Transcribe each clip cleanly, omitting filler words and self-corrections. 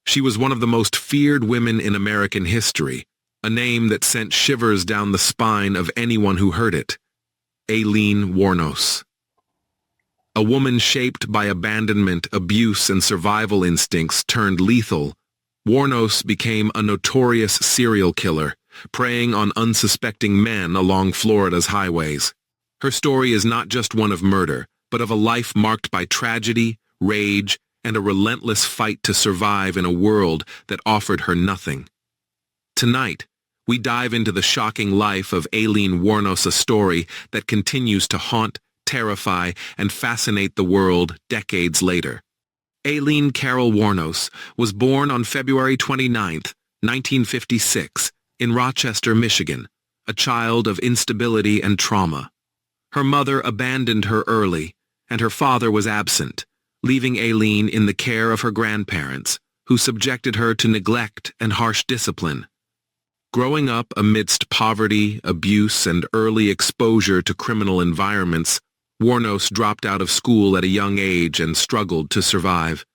She was one of the most feared women in American history, a name that sent shivers down the spine of anyone who heard it. Aileen Wuornos. A woman shaped by abandonment, abuse, and survival instincts turned lethal, Wuornos became a notorious serial killer, preying on unsuspecting men along Florida's highways. Her story is not just one of murder, but of a life marked by tragedy, rage, and a relentless fight to survive in a world that offered her nothing. Tonight, we dive into the shocking life of Aileen Wuornos, a story that continues to haunt, terrify, and fascinate the world decades later. Aileen Carol Wuornos was born on February 29, 1956, in Rochester, Michigan, a child of instability and trauma. Her mother abandoned her early, and her father was absent, leaving Aileen in the care of her grandparents, who subjected her to neglect and harsh discipline. Growing up amidst poverty, abuse, and early exposure to criminal environments, Wuornos dropped out of school at a young age and struggled to survive.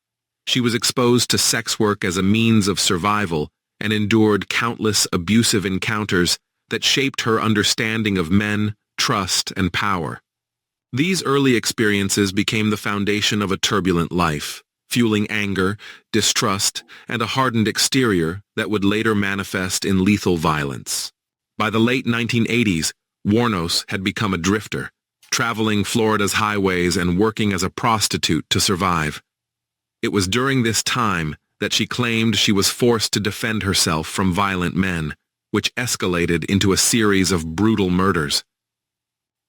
She was exposed to sex work as a means of survival and endured countless abusive encounters that shaped her understanding of men, trust, and power. These early experiences became the foundation of a turbulent life, fueling anger, distrust, and a hardened exterior that would later manifest in lethal violence. By the late 1980s, Wuornos had become a drifter, traveling Florida's highways and working as a prostitute to survive. It was during this time that she claimed she was forced to defend herself from violent men, which escalated into a series of brutal murders.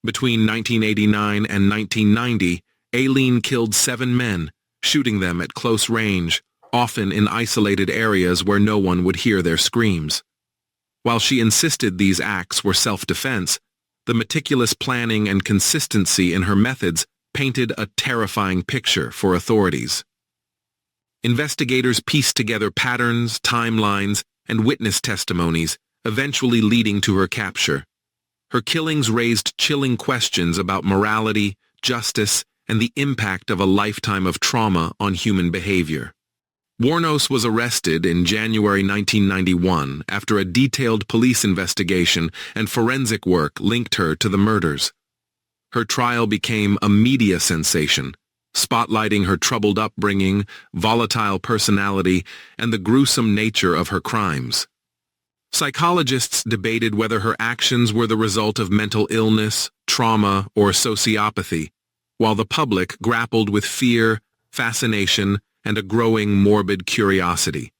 Between 1989 and 1990, Aileen killed 7 men, shooting them at close range, often in isolated areas where no one would hear their screams. While she insisted these acts were self-defense, the meticulous planning and consistency in her methods painted a terrifying picture for authorities. Investigators pieced together patterns, timelines, and witness testimonies, eventually leading to her capture. Her killings raised chilling questions about morality, justice, and the impact of a lifetime of trauma on human behavior. Wuornos was arrested in January 1991 after a detailed police investigation and forensic work linked her to the murders. Her trial became a media sensation, spotlighting her troubled upbringing, volatile personality, and the gruesome nature of her crimes. Psychologists debated whether her actions were the result of mental illness, trauma, or sociopathy, while the public grappled with fear, fascination, and a growing morbid curiosity.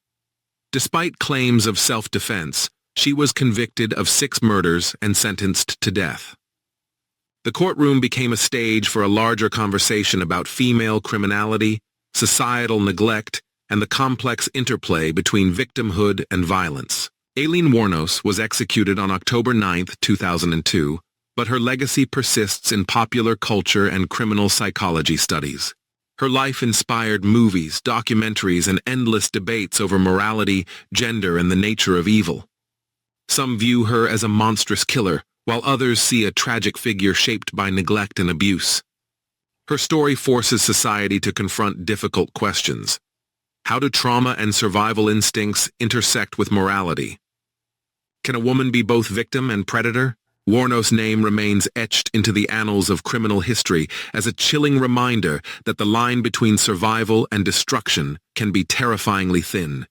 Despite claims of self-defense, she was convicted of 6 murders and sentenced to death. The courtroom became a stage for a larger conversation about female criminality, societal neglect, and the complex interplay between victimhood and violence. Aileen Wuornos was executed on October 9, 2002, but her legacy persists in popular culture and criminal psychology studies. Her life inspired movies, documentaries, and endless debates over morality, gender, and the nature of evil. Some view her as a monstrous killer, while others see a tragic figure shaped by neglect and abuse. Her story forces society to confront difficult questions. How do trauma and survival instincts intersect with morality? Can a woman be both victim and predator? Wuornos' name remains etched into the annals of criminal history as a chilling reminder that the line between survival and destruction can be terrifyingly thin.